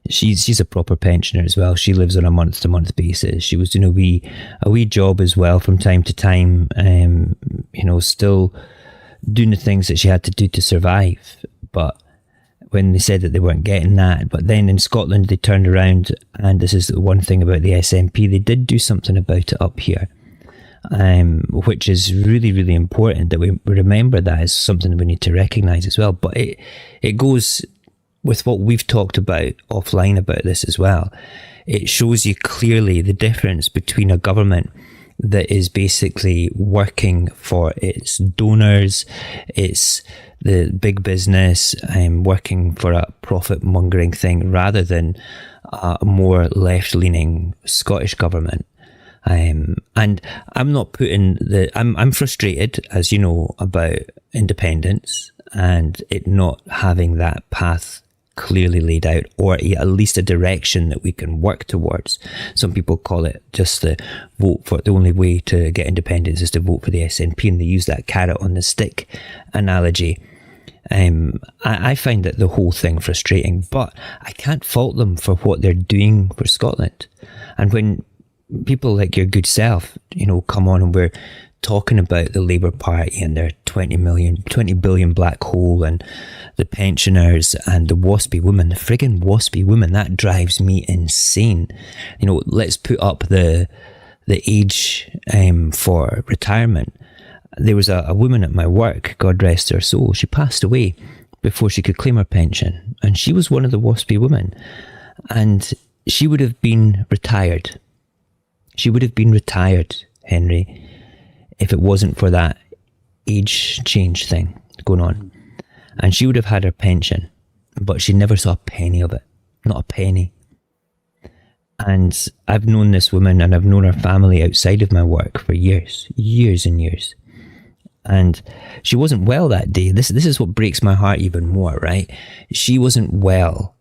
she's a proper pensioner as well. She lives on a month-to-month basis. She was doing a wee job as well from time to time, still doing the things that she had to do to survive. But when they said that they weren't getting that, but then in Scotland they turned around, and this is the one thing about the SNP, they did do something about it up here, which is really, really important that we remember. That is something we need to recognise as well. But it goes with what we've talked about offline about this as well. It shows you clearly the difference between a government that is basically working for its donors, it's the big business, working for a profit-mongering thing rather than a more left-leaning Scottish government. And I'm not putting I'm frustrated, as you know, about independence and it not having that path clearly laid out, or at least a direction that we can work towards. Some people call it just the only way to get independence is to vote for the SNP, and they use that carrot on the stick analogy. I find that the whole thing frustrating, but I can't fault them for what they're doing for Scotland. And when people like your good self, come on and we're talking about the Labour Party and their 20 billion black hole and the pensioners and the waspy women, the friggin' waspy women, that drives me insane. Let's put up the age for retirement. There was a woman at my work, God rest her soul, she passed away before she could claim her pension, and she was one of the waspy women, and she would have been retired. She would have been retired, Henry, if it wasn't for that age change thing going on. And she would have had her pension, but she never saw a penny of it. Not a penny. And I've known this woman and I've known her family outside of my work for years and years. And she wasn't well that day. This is what breaks my heart even more, right? She wasn't well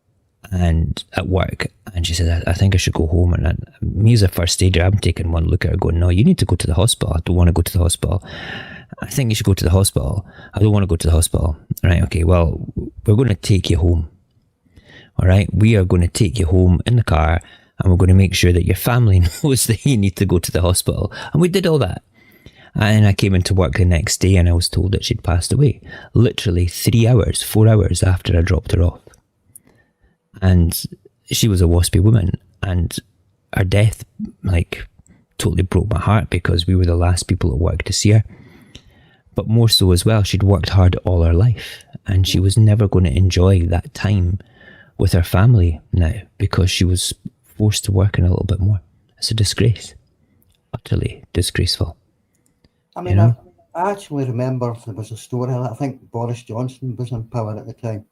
and at work, and she said, I think I should go home. And me as a first aider, I'm taking one look at her going, no, you need to go to the hospital. I don't want to go to the hospital. I think you should go to the hospital. I don't want to go to the hospital. Right, okay, well, we're going to take you home. All right, we are going to take you home in the car, and we're going to make sure that your family knows that you need to go to the hospital. And we did all that. And I came into work the next day and I was told that she'd passed away. Literally 4 hours after I dropped her off. And she was a waspy woman, and her death totally broke my heart because we were the last people at work to see her. But more so as well, she'd worked hard all her life and she was never going to enjoy that time with her family now because she was forced to work in a little bit more. It's a disgrace. Utterly disgraceful. I mean, I actually remember there was a story, I think Boris Johnson was in power at the time,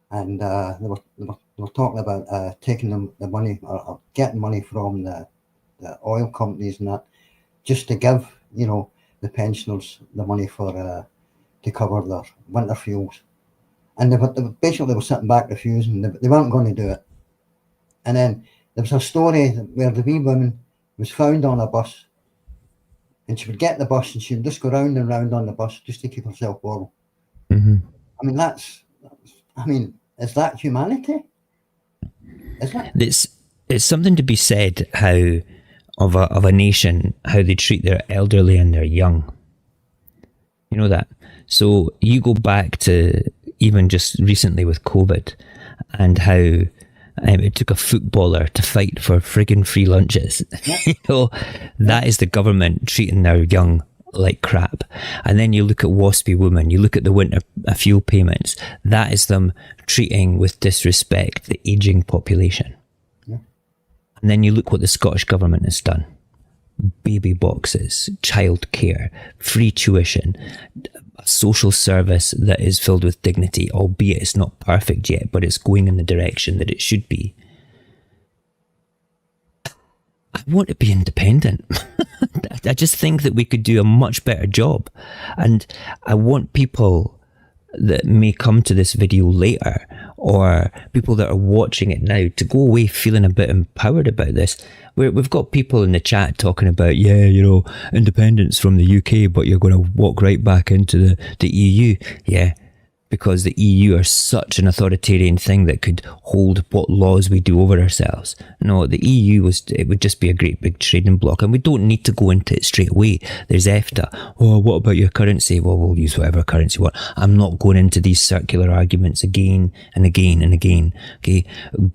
and they were talking about taking the money or getting money from the oil companies and that, just to give the pensioners the money for to cover their winter fuels, and they were sitting back refusing. They weren't going to do it. And then there was a story where the wee woman was found on a bus, and she would get the bus and she would just go round and round on the bus just to keep herself warm. Mm-hmm. I mean, is that humanity? Is it? It's something to be said how of a nation, how they treat their elderly and their young. You know that? So you go back to even just recently with COVID and how it took a footballer to fight for friggin' free lunches. That is the government treating their young like crap. And then you look at waspy women, you look at the winter fuel payments, that is them treating with disrespect the ageing population. And then you look what the Scottish government has done. Baby boxes, childcare, free tuition, a social service that is filled with dignity, albeit it's not perfect yet, but it's going in the direction that it should be. I want to be independent. I just think that we could do a much better job. And I want people that may come to this video later, or people that are watching it now, to go away feeling a bit empowered about this. We've got people in the chat talking about, independence from the UK, but you're going to walk right back into the EU. Yeah, because the EU are such an authoritarian thing that could hold what laws we do over ourselves. No, the EU it would just be a great big trading bloc, and we don't need to go into it straight away. There's EFTA. Oh, what about your currency? Well, we'll use whatever currency we want. I'm not going into these circular arguments again and again and again. Okay,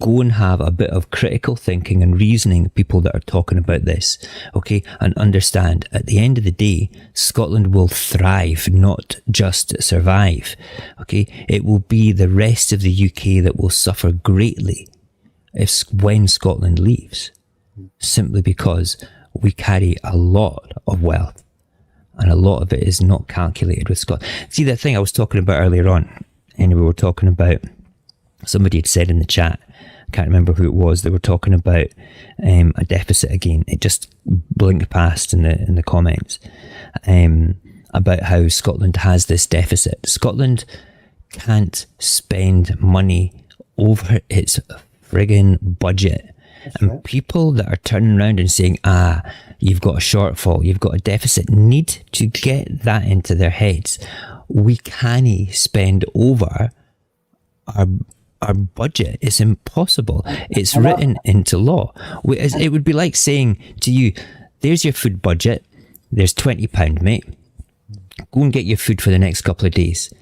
go and have a bit of critical thinking and reasoning, people that are talking about this. Okay, and understand at the end of the day, Scotland will thrive, not just survive. Okay, it will be the rest of the UK that will suffer greatly when Scotland leaves, simply because we carry a lot of wealth, and a lot of it is not calculated with Scotland. See, that thing I was talking about earlier on, and we were talking about, somebody had said in the chat, I can't remember who it was, they were talking about a deficit again. It just blinked past in the comments about how Scotland has this deficit. Scotland can't spend money over its friggin' budget. And people that are turning around and saying, you've got a shortfall, you've got a deficit, need to get that into their heads. We can't spend over our budget. It's impossible. It's written into law. It would be like saying to you, there's your food budget, there's £20, mate. Go and get your food for the next couple of days.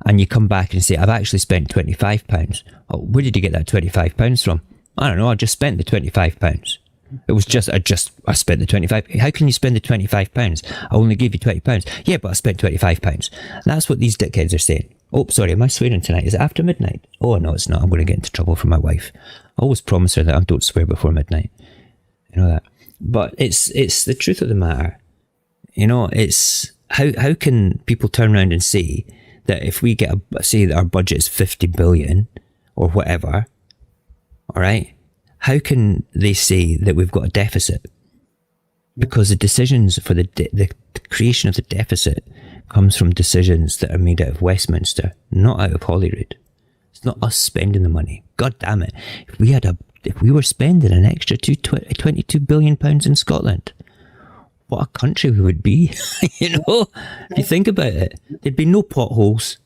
And you come back and say, I've actually spent £25. Oh, where did you get that £25 from? I don't know, I just spent the £25. It was just, I spent the 25. How can you spend the £25? I only gave you £20. Yeah, but I spent £25. That's what these dickheads are saying. Oh, sorry, am I swearing tonight? Is it after midnight? Oh, no, it's not. I'm going to get into trouble from my wife. I always promise her that I don't swear before midnight. You know that. But it's the truth of the matter. You know, it's, how can people turn around and say that if we get say that our budget is 50 billion or whatever, all right, how can they say that we've got a deficit? Because the decisions for the creation of the deficit comes from decisions that are made out of Westminster, not out of Holyrood. It's not us spending the money. God damn it! If we were spending an extra 22 billion pounds in Scotland, what a country we would be. You know, if you think about it, there'd be no potholes,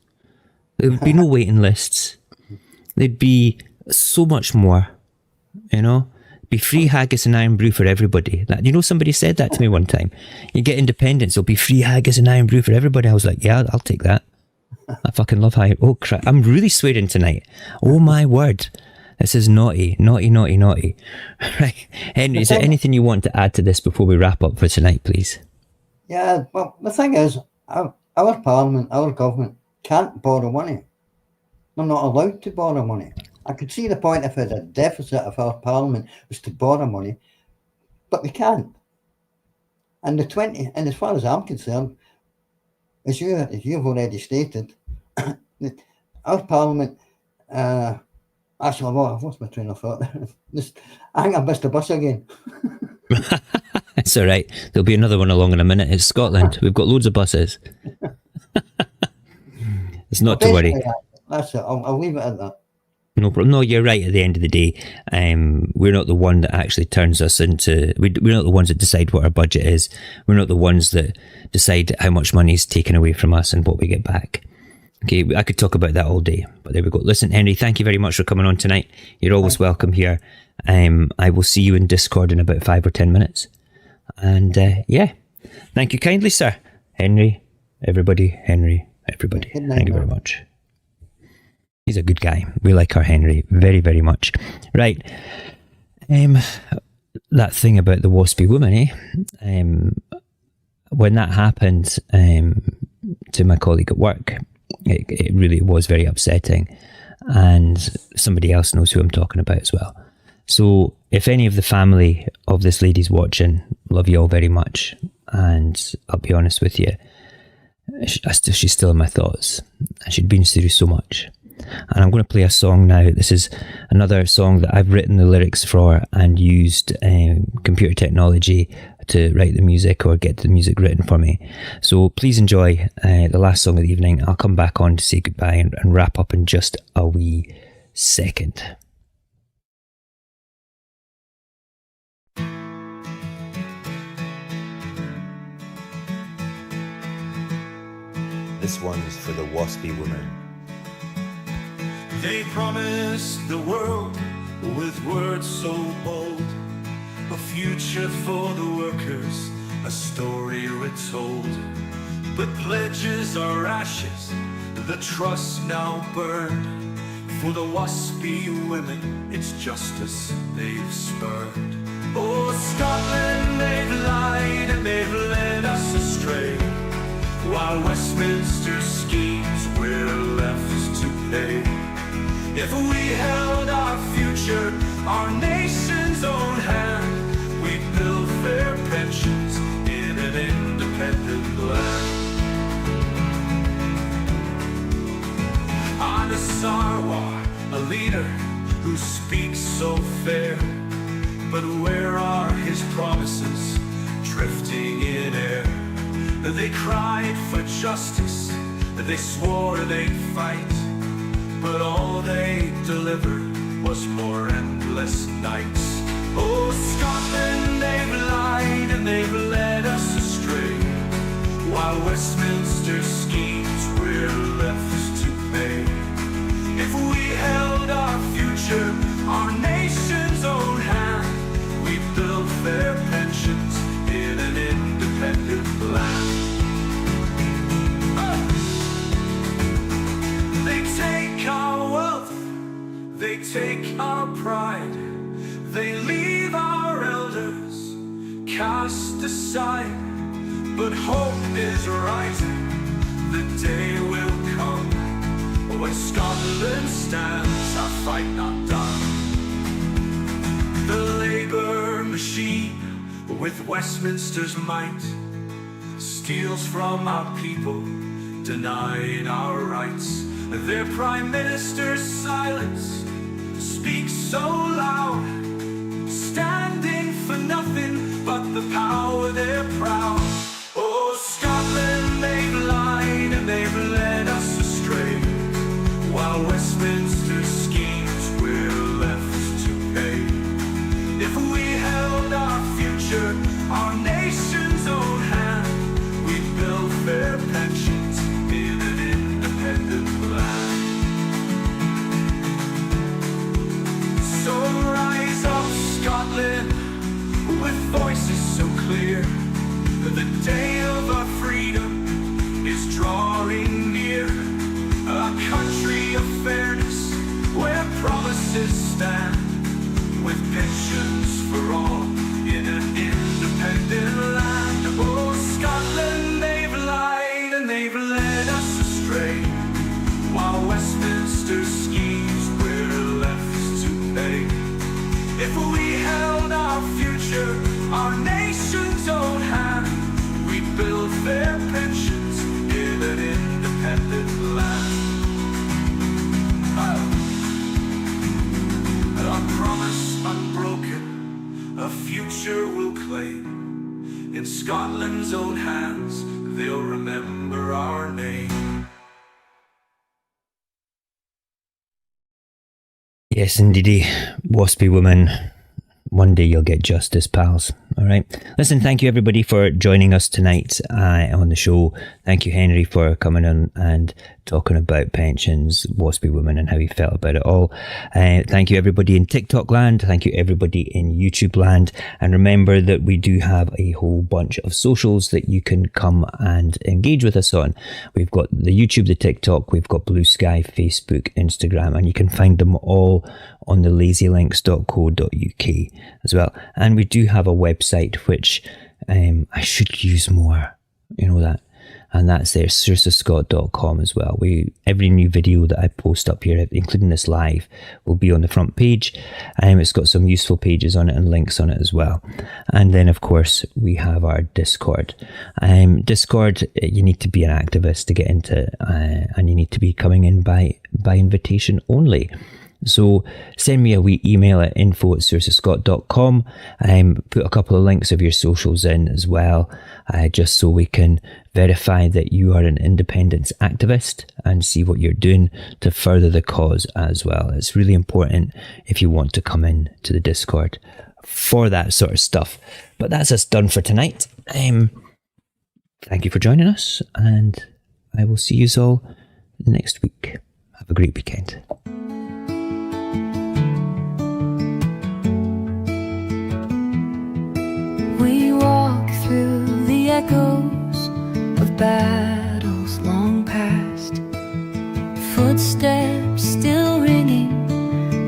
there would be no waiting lists, there'd be so much more. You know, be free haggis and iron brew for everybody. You know, somebody said that to me one time. You get independence, there'll be free haggis and iron brew for everybody. I was like, yeah, I'll take that. I fucking love high. Oh crap, I'm really swearing tonight. Oh my word. This is naughty. Right. Henry, is there anything you want to add to this before we wrap up for tonight, please? Yeah, well, the thing is, our parliament, our government can't borrow money. We're not allowed to borrow money. I could see the point if the deficit of our parliament was to borrow money, but we can't. And and as far as I'm concerned, as you've already stated, our parliament, actually, I've lost my train of thought. I think I missed the bus again. It's all right. There'll be another one along in a minute. It's Scotland. We've got loads of buses. It's not to worry. That's it. I'll leave it at that. No problem. No, you're right. At the end of the day, we're not the one that actually turns us into. We're not the ones that decide what our budget is. We're not the ones that decide how much money is taken away from us and what we get back. Okay, I could talk about that all day, but there we go. Listen, Henry, thank you very much for coming on tonight. You're always welcome here. I will see you in Discord in about 5 or 10 minutes. And yeah, thank you kindly, sir. Henry, everybody. Thank you very much. He's a good guy. We like our Henry very, very much. Right. That thing about the waspy woman, when that happened to my colleague at work, it really was very upsetting. And somebody else knows who I'm talking about as well. So if any of the family of this lady's watching, love you all very much. And I'll be honest with you, she's still in my thoughts. And she'd been through so much. And I'm going to play a song now. This is another song that I've written the lyrics for and used computer technology to write the music or get the music written for me. So please enjoy the last song of the evening. I'll come back on to say goodbye and wrap up in just a wee second. This one's for the waspy woman. They promised the world with words so bold, a future for the workers, a story retold. But pledges are ashes, the trust now burned. For the waspy women, it's justice they've spurned. Oh, Scotland, they've lied and they've led us astray, while Westminster schemes we're left to pay. If we held our future, our nation's own hand, we'd build fair pensions leader who speaks so fair. But where are his promises, drifting in air? They cried for justice, they swore they'd fight, but all they delivered was more endless nights. Oh, Scotland, they've lied and they've led us astray, while Westminster's schemes we're left to pay. If we held our future, our nation's own hand, we'd build fair pensions in an independent land. They take our wealth, they take our pride, they leave our elders cast aside. But hope is rising, the day will come when Scotland stands, our fight not done. The Labour machine, with Westminster's might, steals from our people, denying our rights. Their Prime Minister's silence speaks so loud, standing for nothing but the power they're proud. Oh, Scotland, they've lied and they've led us astray, while Westminster's schemes we're left to pay. If we held our future, our nation's own hand, we'd build fair pensions in an independent land. So rise up, Scotland, with voices so clear. The day of our freedom is drawing near. A country of fairness, where promises stand, with pensions for all in an independent land. Oh, Scotland, they've lied and they've led us astray, while Westminster's schemes we're left to pay. If we held our future, our nation's own hand, we'd build fair pensions in an independent land. Our promise unbroken, a future we'll claim. In Scotland's own hands, they'll remember our name. Yes, indeedy. Waspy woman. One day you'll get justice, pals. All right. Listen, thank you everybody for joining us tonight on the show. Thank you, Henry, for coming on and talking about pensions, Waspy woman, and how he felt about it all. Thank you everybody in TikTok land. Thank you everybody in YouTube land. And remember that we do have a whole bunch of socials that you can come and engage with us on. We've got the YouTube, the TikTok, we've got Blue Sky, Facebook, Instagram, and you can find them all on the lazylinks.co.uk as well. And we do have a website which I should use more, you know that, and that's there, saorsascott.com as well. Every new video that I post up here, including this live, will be on the front page. It's got some useful pages on it and links on it as well. And then of course we have our Discord. Discord, you need to be an activist to get into, and you need to be coming in by invitation only. So send me a wee email at info@saorsascott.com. Put a couple of links of your socials in as well, just so we can verify that you are an independence activist and see what you're doing to further the cause as well. It's really important if you want to come in to the Discord for that sort of stuff. But that's us done for tonight. Thank you for joining us, and I will see you all next week. Have a great weekend. We walk through the echoes of battles long past, footsteps still ringing,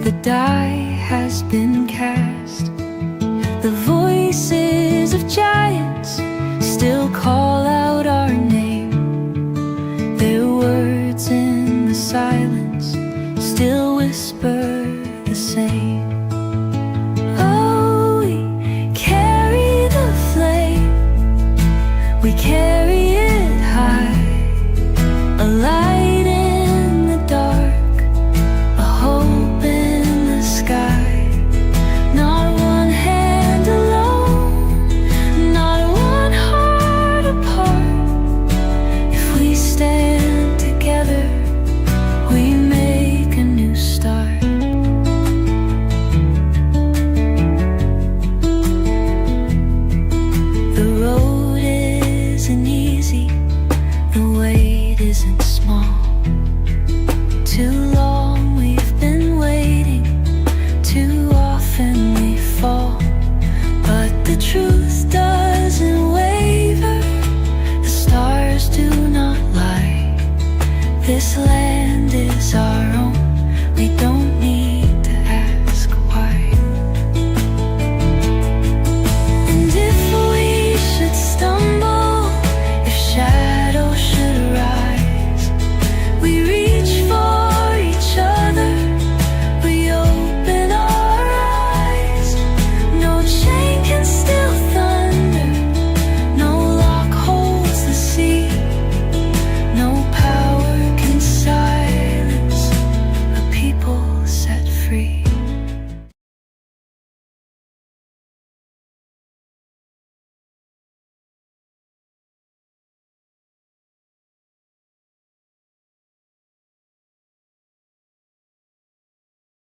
the die has been cast. The voices of giants